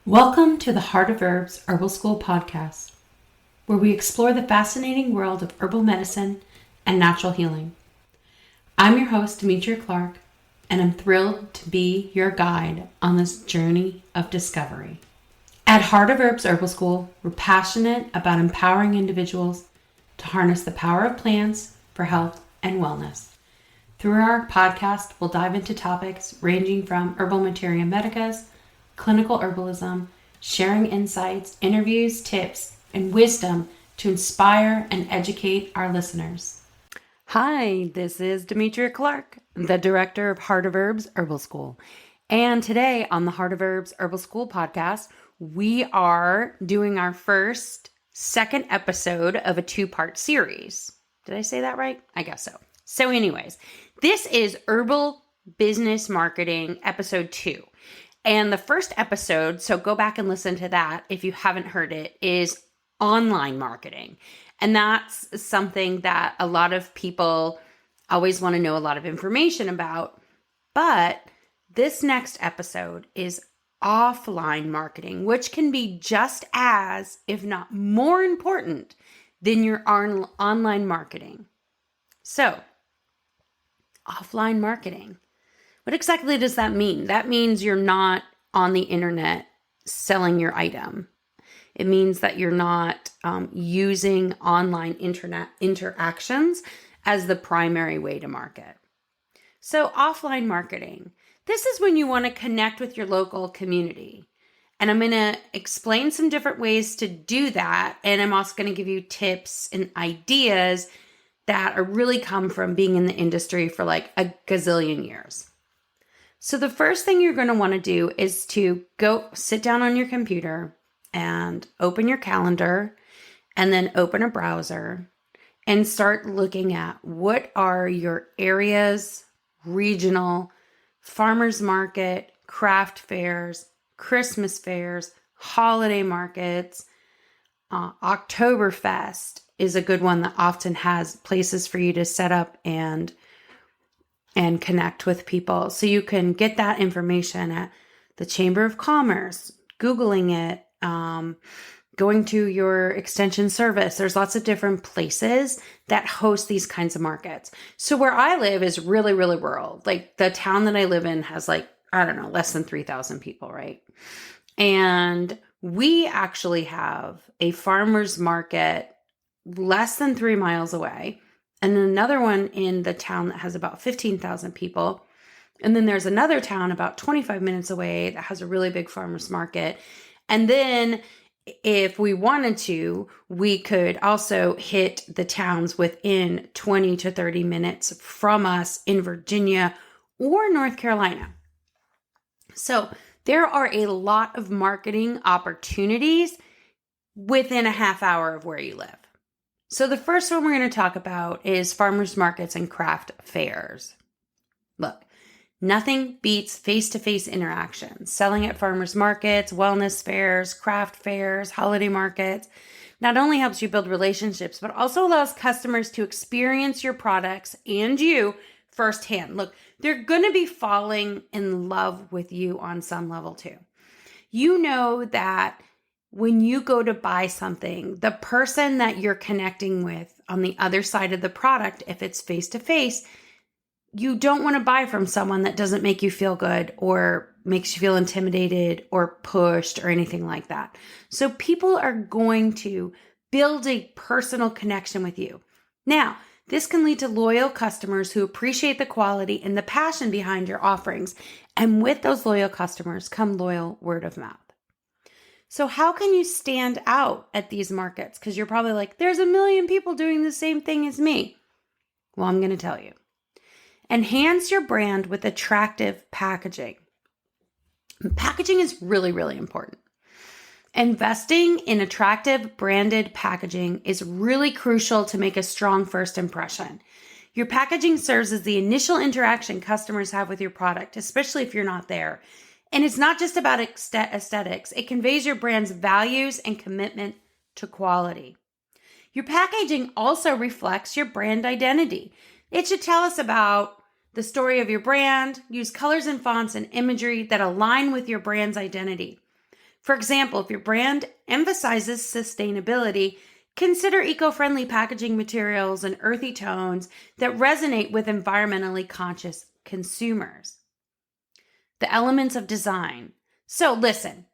Welcome to the Heart of Herbs Herbal School podcast, where we explore the fascinating world of herbal medicine and natural healing. I'm your host, Demetria Clark, and I'm thrilled to be your guide on this journey of discovery. At Heart of Herbs Herbal School, we're passionate about empowering individuals to harness the power of plants for health and wellness. Through our podcast, we'll dive into topics ranging from herbal materia medicas, clinical herbalism, sharing insights, interviews, tips, and wisdom to inspire and educate our listeners. Hi, this is Demetria Clark, the director of Heart of Herbs Herbal School. And today on the Heart of Herbs Herbal School podcast, we are doing our second episode of a two-part series. Did I say that right? I guess so. So anyways, this is Herbal Business Marketing episode 2. And the first episode, so go back and listen to that if you haven't heard it, is online marketing. And that's something that a lot of people always want to know a lot of information about. But this next episode is offline marketing, which can be just as, if not more important than your online marketing. So, offline marketing. What exactly does that mean? That means you're not on the internet selling your item. It means that you're not using online internet interactions as the primary way to market. So offline marketing, this is when you want to connect with your local community. And I'm going to explain some different ways to do that. And I'm also going to give you tips and ideas that are really come from being in the industry for like a gazillion years. So the first thing you're going to want to do is to go sit down on your computer and open your calendar and then open a browser and start looking at what are your areas, regional, farmers market, craft fairs, Christmas fairs, holiday markets, Oktoberfest is a good one that often has places for you to set up and connect with people. So you can get that information at the Chamber of Commerce, Googling it, going to your extension service. There's lots of different places that host these kinds of markets. So where I live is really, really rural. Like the town that I live in has less than 3,000 people, right? And we actually have a farmer's market less than 3 miles away, and another one in the town that has about 15,000 people. And then there's another town about 25 minutes away that has a really big farmer's market. And then if we wanted to, we could also hit the towns within 20 to 30 minutes from us in Virginia or North Carolina. So there are a lot of marketing opportunities within a half hour of where you live. So the first one we're going to talk about is farmers markets and craft fairs. Look, nothing beats face-to-face interaction. Selling at farmers markets, wellness fairs, craft fairs, holiday markets not only helps you build relationships, but also allows customers to experience your products and you firsthand. Look, they're going to be falling in love with you on some level too. You know that when you go to buy something, the person that you're connecting with on the other side of the product, if it's face-to-face, you don't want to buy from someone that doesn't make you feel good or makes you feel intimidated or pushed or anything like that. So people are going to build a personal connection with you. Now, this can lead to loyal customers who appreciate the quality and the passion behind your offerings. And with those loyal customers come loyal word of mouth. So how can you stand out at these markets? Because you're probably like, there's a million people doing the same thing as me. Well, I'm going to tell you. Enhance your brand with attractive packaging. Packaging is really, really important. Investing in attractive branded packaging is really crucial to make a strong first impression. Your packaging serves as the initial interaction customers have with your product, especially if you're not there. And it's not just about aesthetics. It conveys your brand's values and commitment to quality. Your packaging also reflects your brand identity. It should tell us about the story of your brand, use colors and fonts and imagery that align with your brand's identity. For example, if your brand emphasizes sustainability, consider eco-friendly packaging materials and earthy tones that resonate with environmentally conscious consumers. The elements of design. So listen,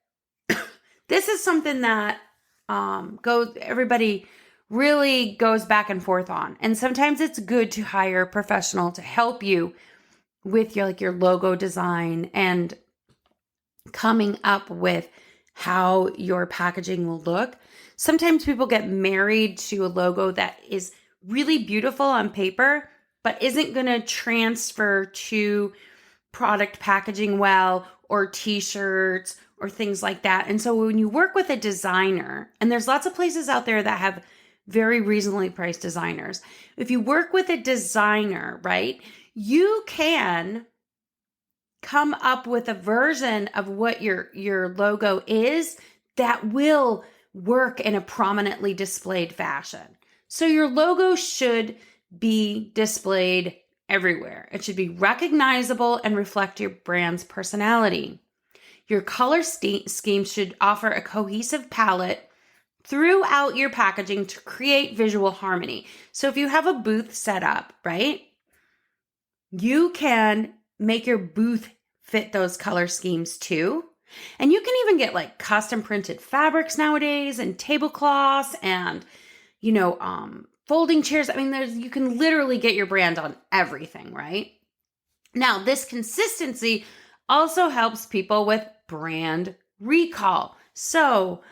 this is something that everybody really goes back and forth on. And sometimes it's good to hire a professional to help you with your logo design and coming up with how your packaging will look. Sometimes people get married to a logo that is really beautiful on paper, but isn't going to transfer to product packaging well, or t-shirts or things like that. And so when you work with a designer, and there's lots of places out there that have very reasonably priced designers. If you work with a designer, right, you can come up with a version of what your logo is that will work in a prominently displayed fashion. So your logo should be displayed everywhere. It should be recognizable and reflect your brand's personality. Your color scheme should offer a cohesive palette throughout your packaging to create visual harmony. So if you have a booth set up, right, you can make your booth fit those color schemes too. And you can even get custom printed fabrics nowadays and tablecloths and, folding chairs. I mean, you can literally get your brand on everything, right? Now, this consistency also helps people with brand recall. So,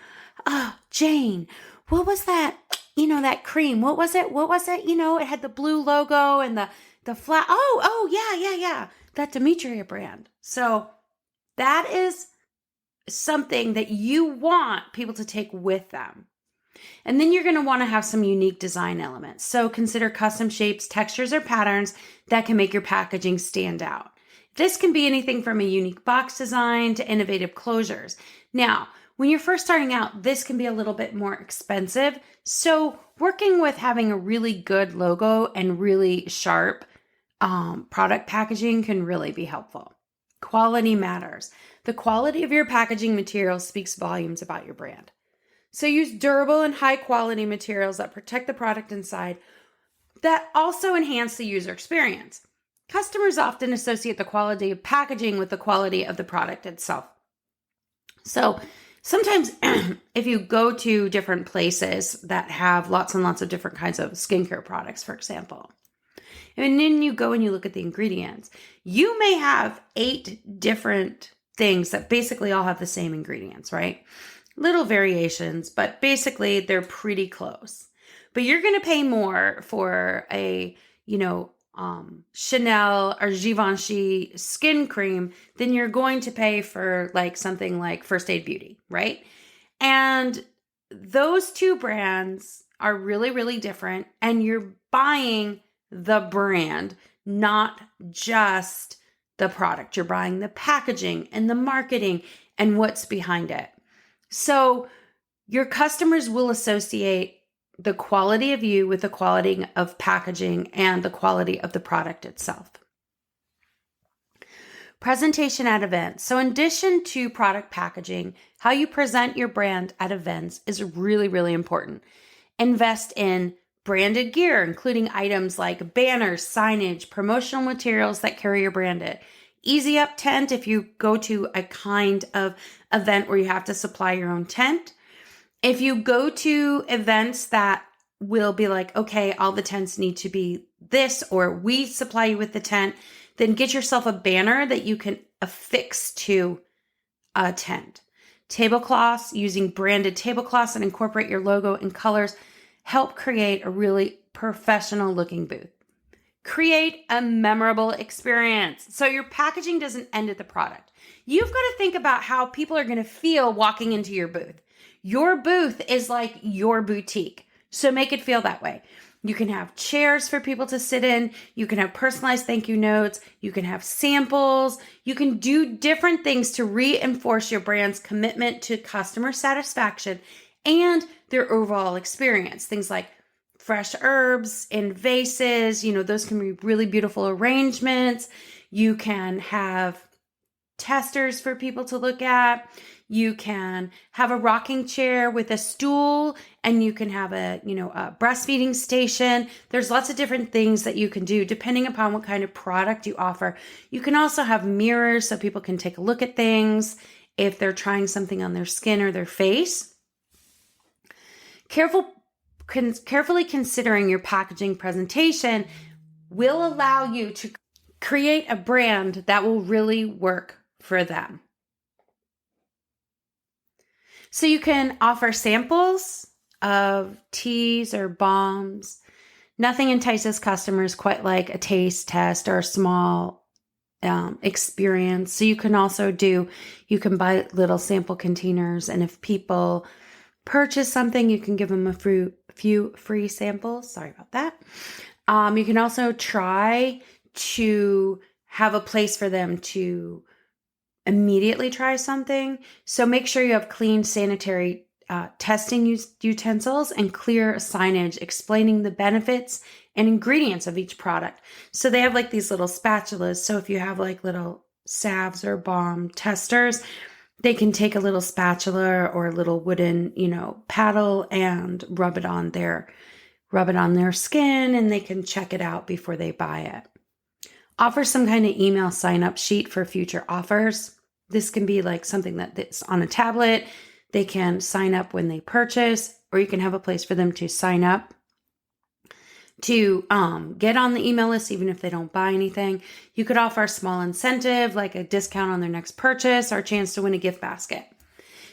Jane, what was that? That cream. What was it? It had the blue logo and the flat. Oh, yeah. That Demetria brand. So that is something that you want people to take with them. And then you're going to want to have some unique design elements. So consider custom shapes, textures, or patterns that can make your packaging stand out. This can be anything from a unique box design to innovative closures. Now, when you're first starting out, this can be a little bit more expensive. So working with having a really good logo and really sharp product packaging can really be helpful. Quality matters. The quality of your packaging material speaks volumes about your brand. So use durable and high quality materials that protect the product inside that also enhance the user experience. Customers often associate the quality of packaging with the quality of the product itself. So sometimes if you go to different places that have lots and lots of different kinds of skincare products, for example, and then you go and you look at the ingredients, you may have 8 different things that basically all have the same ingredients, right? Little variations, but basically they're pretty close. But you're going to pay more for a, Chanel or Givenchy skin cream than you're going to pay for something like First Aid Beauty, right? And those two brands are really, really different, and you're buying the brand, not just the product. You're buying the packaging and the marketing and what's behind it. So your customers will associate the quality of you with the quality of packaging and the quality of the product itself. Presentation at events. So in addition to product packaging, how you present your brand at events is really, really important. Invest in branded gear, including items like banners, signage, promotional materials that carry your brand. Easy up tent if you go to a kind of event where you have to supply your own tent. If you go to events that will be okay, all the tents need to be this, or we supply you with the tent, then get yourself a banner that you can affix to a tent. Tablecloths, using branded tablecloths and incorporate your logo and colors, help create a really professional looking booth. Create a memorable experience. So your packaging doesn't end at the product. You've got to think about how people are going to feel walking into your booth. Your booth is like your boutique. So make it feel that way. You can have chairs for people to sit in. You can have personalized thank you notes. You can have samples. You can do different things to reinforce your brand's commitment to customer satisfaction and their overall experience. Things like fresh herbs in vases, those can be really beautiful arrangements. You can have testers for people to look at. You can have a rocking chair with a stool, and you can have a breastfeeding station. There's lots of different things that you can do depending upon what kind of product you offer. You can also have mirrors so people can take a look at things if they're trying something on their skin or their face. Carefully considering your packaging presentation will allow you to create a brand that will really work for them. So you can offer samples of teas or balms. Nothing entices customers quite like a taste test or a small experience. So you can buy little sample containers, and if people purchase something, you can give them a few free samples. Sorry about that. You can also try to have a place for them to immediately try something. So make sure you have clean sanitary testing utensils and clear signage explaining the benefits and ingredients of each product. So they have like these little spatulas. So if you have like little salves or balm testers, they can take a little spatula or a little wooden, paddle and rub it on their skin, and they can check it out before they buy it. Offer some kind of email sign-up sheet for future offers. This can be like something that's on a tablet. They can sign up when they purchase, or you can have a place for them to sign up to get on the email list even if they don't buy anything. You could offer a small incentive like a discount on their next purchase or a chance to win a gift basket.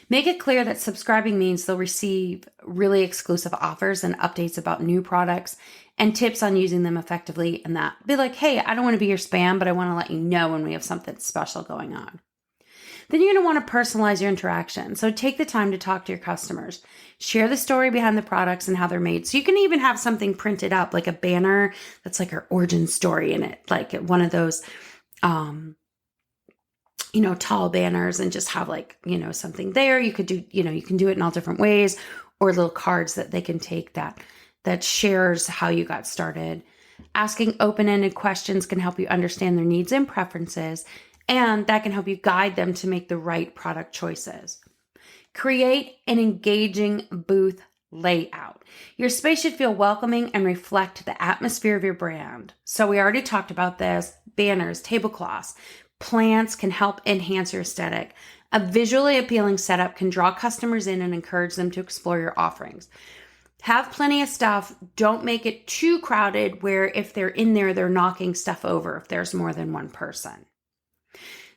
Make it clear that subscribing means they'll receive really exclusive offers and updates about new products and tips on using them effectively, and that. Be like, hey, I don't want to be your spam, but I want to let you know when we have something special going on. Then you're going to want to personalize your interaction. So take the time to talk to your customers. Share the story behind the products and how they're made. So you can even have something printed up, like a banner that's like our origin story in it, like one of those tall banners, and just have something there. You could do, you can do it in all different ways, or little cards that they can take that shares how you got started. Asking open-ended questions can help you understand their needs and preferences, and that can help you guide them to make the right product choices. Create an engaging booth layout. Your space should feel welcoming and reflect the atmosphere of your brand. So we already talked about this. Banners, tablecloths, plants can help enhance your aesthetic. A visually appealing setup can draw customers in and encourage them to explore your offerings. Have plenty of stuff. Don't make it too crowded where if they're in there, they're knocking stuff over if there's more than one person.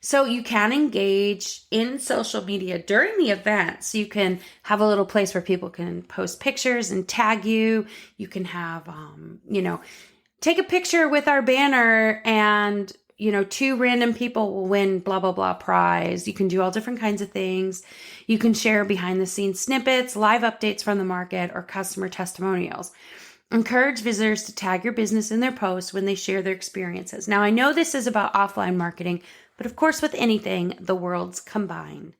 So you can engage in social media during the event. So you can have a little place where people can post pictures and tag you. You can have, take a picture with our banner, and 2 random people will win blah, blah, blah prize. You can do all different kinds of things. You can share behind the scenes snippets, live updates from the market, or customer testimonials. Encourage visitors to tag your business in their posts when they share their experiences. Now, I know this is about offline marketing, but of course, with anything, the worlds combine.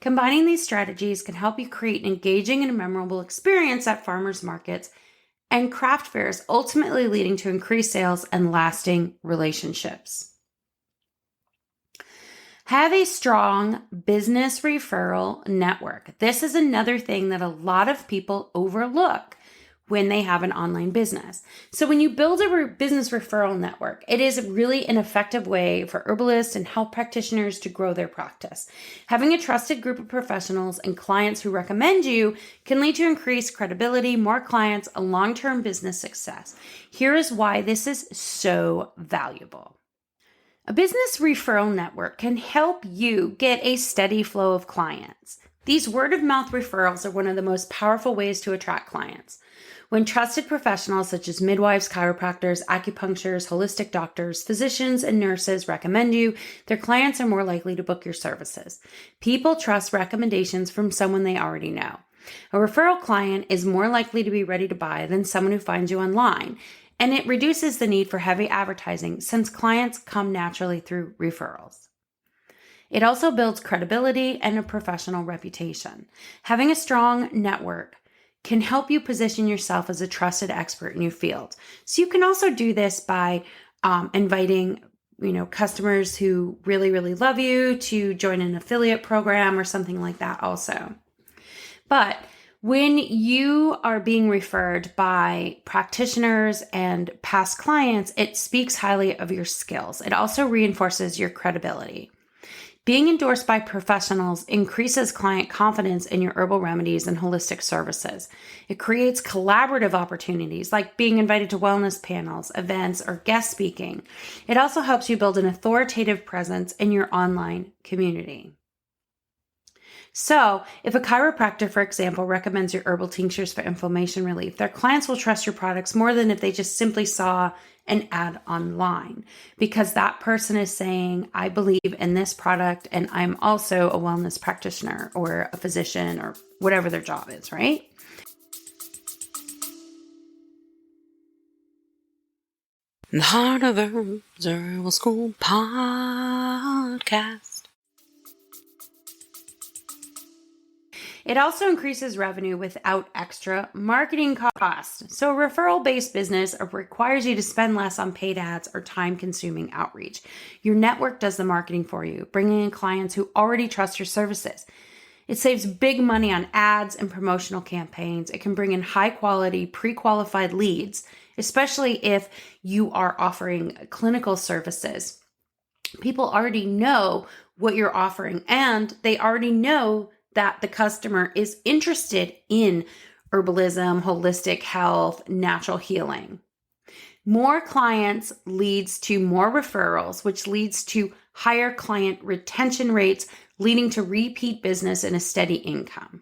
Combining these strategies can help you create an engaging and memorable experience at farmers markets and craft fairs, ultimately leading to increased sales and lasting relationships. Have a strong business referral network. This is another thing that a lot of people overlook when they have an online business. So when you build a business referral network, it is really an effective way for herbalists and health practitioners to grow their practice. Having a trusted group of professionals and clients who recommend you can lead to increased credibility, more clients, and long-term business success. Here is why this is so valuable. A business referral network can help you get a steady flow of clients. These word-of-mouth referrals are one of the most powerful ways to attract clients. When trusted professionals such as midwives, chiropractors, acupuncturists, holistic doctors, physicians, and nurses recommend you, their clients are more likely to book your services. People trust recommendations from someone they already know. A referral client is more likely to be ready to buy than someone who finds you online, and it reduces the need for heavy advertising since clients come naturally through referrals. It also builds credibility and a professional reputation. Having a strong network can help you position yourself as a trusted expert in your field. So you can also do this by inviting customers who really, really love you to join an affiliate program or something like that also. But when you are being referred by practitioners and past clients, it speaks highly of your skills. It also reinforces your credibility. Being endorsed by professionals increases client confidence in your herbal remedies and holistic services. It creates collaborative opportunities like being invited to wellness panels, events, or guest speaking. It also helps you build an authoritative presence in your online community. So, if a chiropractor, for example, recommends your herbal tinctures for inflammation relief, their clients will trust your products more than if they just simply saw an ad online, because that person is saying, I believe in this product and I'm also a wellness practitioner or a physician or whatever their job is, right? The Heart of Herbs Herbal School Podcast. It also increases revenue without extra marketing costs. So a referral-based business requires you to spend less on paid ads or time-consuming outreach. Your network does the marketing for you, bringing in clients who already trust your services. It saves big money on ads and promotional campaigns. It can bring in high-quality, pre-qualified leads, especially if you are offering clinical services. People already know what you're offering, and they already know that the customer is interested in herbalism, holistic health, natural healing. More clients leads to more referrals, which leads to higher client retention rates, leading to repeat business and a steady income.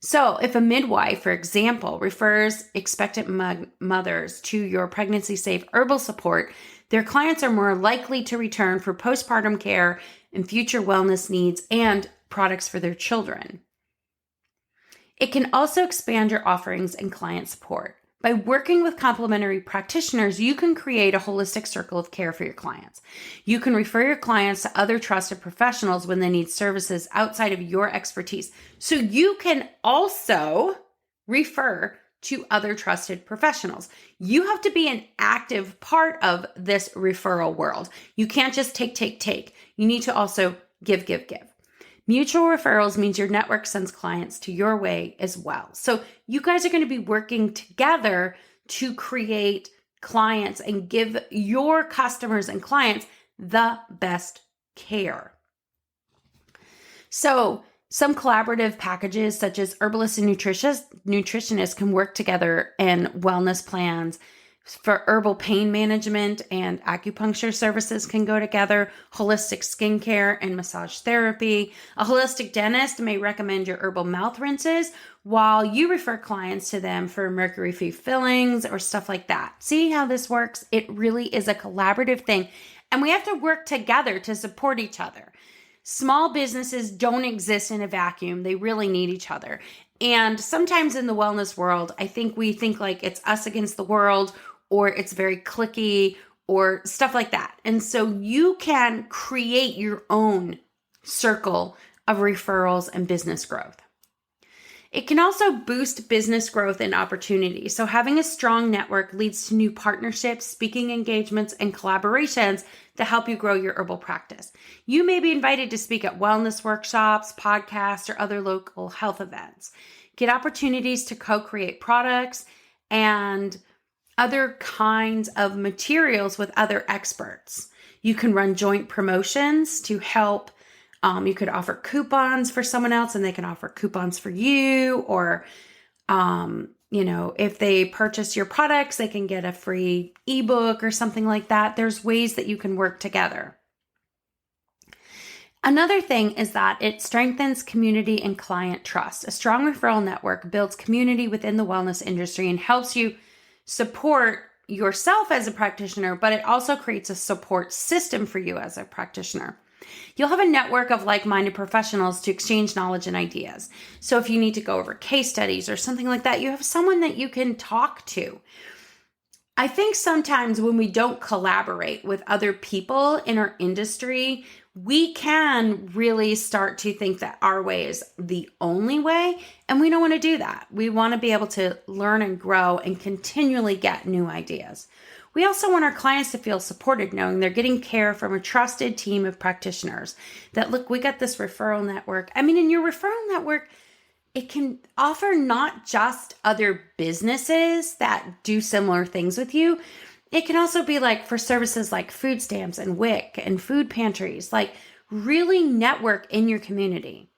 So if a midwife, for example, refers expectant mothers to your pregnancy safe herbal support, their clients are more likely to return for postpartum care and future wellness needs and products for their children. It can also expand your offerings and client support. By working with complementary practitioners, you can create a holistic circle of care for your clients. You can refer your clients to other trusted professionals when they need services outside of your expertise. So you can also refer to other trusted professionals. You have to be an active part of this referral world. You can't just take. You need to also give. Mutual referrals means your network sends clients to your way as well. So you guys are going to be working together to create clients and give your customers and clients the best care. So some collaborative packages such as herbalists and nutritionists can work together in wellness plans. For herbal pain management and acupuncture services can go together, holistic skincare and massage therapy. A holistic dentist may recommend your herbal mouth rinses while you refer clients to them for mercury-free fillings or stuff like that. See how this works? It really is a collaborative thing, and we have to work together to support each other. Small businesses don't exist in a vacuum. They really need each other. And sometimes in the wellness world, I think we think like it's us against the world, or it's very cliquey or stuff like that. And so you can create your own circle of referrals and business growth. It can also boost business growth and opportunity. So having a strong network leads to new partnerships, speaking engagements, and collaborations to help you grow your herbal practice. You may be invited to speak at wellness workshops, podcasts, or other local health events. Get opportunities to co-create products and other kinds of materials with other experts. You can run joint promotions to help. You could offer coupons for someone else and they can offer coupons for you, or, if they purchase your products, they can get a free ebook or something like that. There's ways that you can work together. Another thing is that it strengthens community and client trust. A strong referral network builds community within the wellness industry and helps you support yourself as a practitioner, but it also creates a support system for you as a practitioner. You'll have a network of like-minded professionals to exchange knowledge and ideas. So if you need to go over case studies or something like that, you have someone that you can talk to. I think sometimes when we don't collaborate with other people in our industry, we can really start to think that our way is the only way, and we don't want to do that. We want to be able to learn and grow and continually get new ideas. We also want our clients to feel supported, knowing they're getting care from a trusted team of practitioners. That, look, we got this referral network. I mean, in your referral network, it can offer not just other businesses that do similar things with you. It can also be like for services like food stamps and WIC and food pantries, like really network in your community.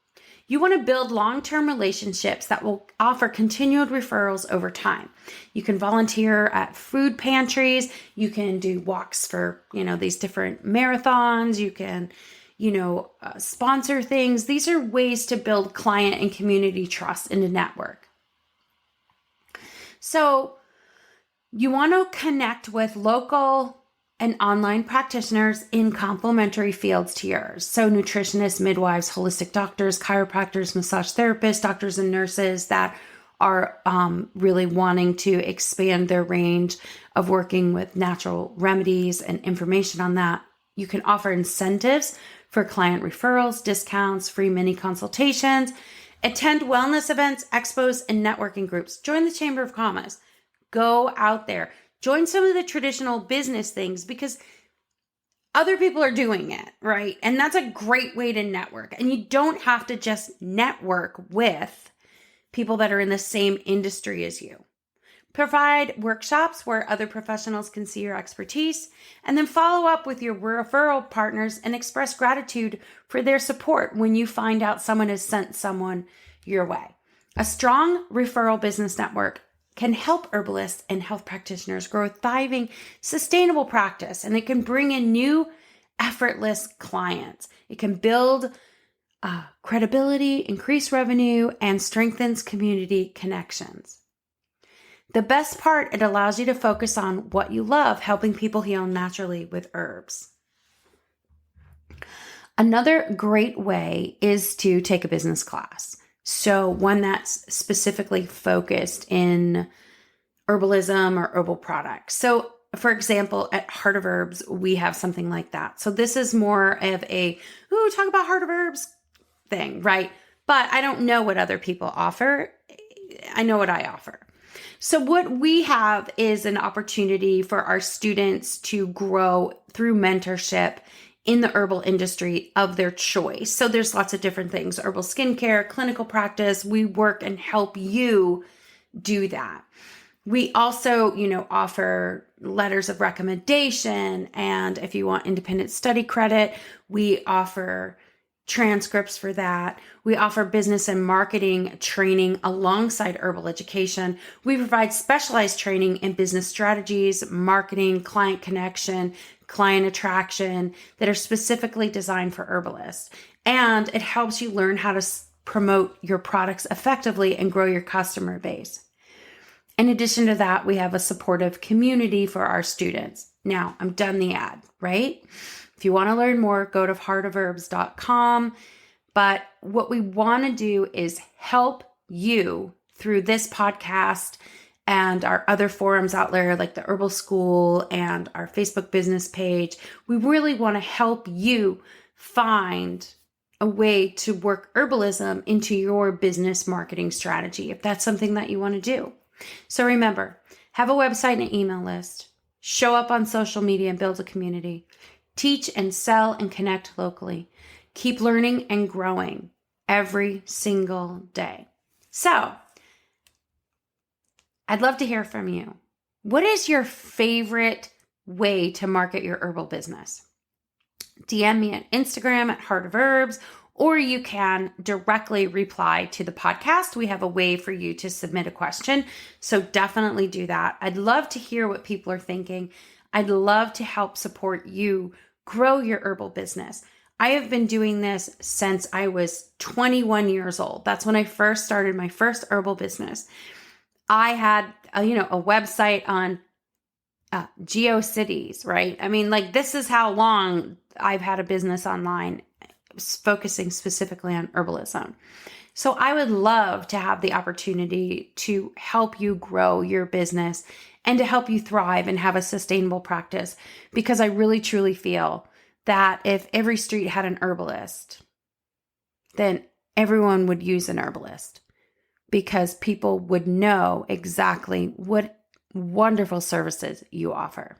You want to build long-term relationships that will offer continued referrals over time. You can volunteer at food pantries. You can do walks for, these different marathons. You can, sponsor things. These are ways to build client and community trust in a network. So you want to connect with local and online practitioners in complementary fields to yours. So nutritionists, midwives, holistic doctors, chiropractors, massage therapists, doctors and nurses that are really wanting to expand their range of working with natural remedies and information on that. You can offer incentives for client referrals, discounts, free mini consultations, attend wellness events, expos, and networking groups. Join the Chamber of Commerce. Go out there. Join some of the traditional business things because other people are doing it, right? And that's a great way to network. And you don't have to just network with people that are in the same industry as you. Provide workshops where other professionals can see your expertise, and then follow up with your referral partners and express gratitude for their support when you find out someone has sent someone your way. A strong referral business network can help herbalists and health practitioners grow a thriving, sustainable practice, and it can bring in new, effortless clients. It can build credibility, increase revenue, and strengthens community connections. The best part, it allows you to focus on what you love, helping people heal naturally with herbs. Another great way is to take a business class. So one that's specifically focused in herbalism or herbal products. So for example, at Heart of Herbs, we have something like that. So this is more of a, talk about Heart of Herbs thing, right? But I don't know what other people offer. I know what I offer. So what we have is an opportunity for our students to grow through mentorship in the herbal industry of their choice. So there's lots of different things: herbal skincare, clinical practice. We work and help you do that. We also, offer letters of recommendation. And if you want independent study credit, we offer transcripts for that. We offer business and marketing training alongside herbal education. We provide specialized training in business strategies, marketing, client connection, client attraction that are specifically designed for herbalists. And it helps you learn how to promote your products effectively and grow your customer base. In addition to that, we have a supportive community for our students. Now, I'm done the ad, right? If you want to learn more, go to heartofherbs.com. But what we want to do is help you through this podcast and our other forums out there, like the Herbal School and our Facebook business page. We really want to help you find a way to work herbalism into your business marketing strategy, if that's something that you want to do. So remember, have a website and an email list, show up on social media and build a community, teach and sell and connect locally, keep learning and growing every single day. So I'd love to hear from you. What is your favorite way to market your herbal business? DM me on Instagram at Heart of Herbs, or you can directly reply to the podcast. We have a way for you to submit a question. So definitely do that. I'd love to hear what people are thinking. I'd love to help support you grow your herbal business. I have been doing this since I was 21 years old. That's when I first started my first herbal business. I had, a website on GeoCities, right? I mean, this is how long I've had a business online focusing specifically on herbalism. So I would love to have the opportunity to help you grow your business and to help you thrive and have a sustainable practice, because I really truly feel that if every street had an herbalist, then everyone would use an herbalist, because people would know exactly what wonderful services you offer.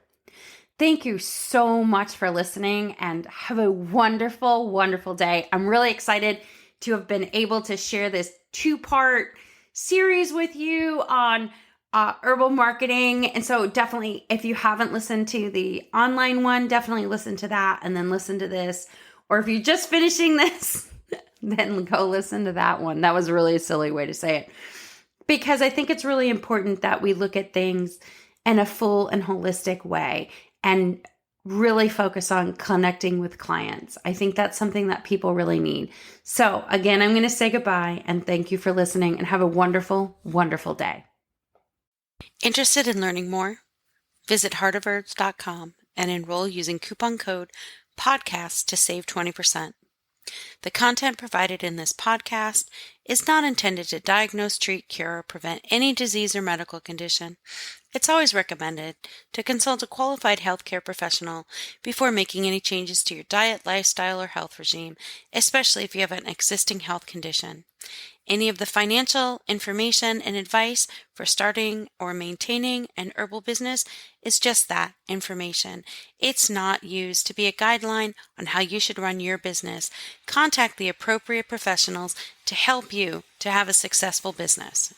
Thank you so much for listening, and have a wonderful, wonderful day. I'm really excited to have been able to share this 2-part series with you on herbal marketing. And so definitely, if you haven't listened to the online one, definitely listen to that and then listen to this. Or if you're just finishing this, then go listen to that one. That was really a silly way to say it. Because I think it's really important that we look at things in a full and holistic way and really focus on connecting with clients. I think that's something that people really need. So again, I'm going to say goodbye and thank you for listening, and have a wonderful, wonderful day. Interested in learning more? Visit heartofherbs.com and enroll using coupon code podcast to save 20%. The content provided in this podcast is not intended to diagnose, treat, cure, or prevent any disease or medical condition. It's always recommended to consult a qualified healthcare professional before making any changes to your diet, lifestyle, or health regime, especially if you have an existing health condition. Any of the financial information and advice for starting or maintaining an herbal business is just that, information. It's not used to be a guideline on how you should run your business. Contact the appropriate professionals to help you to have a successful business.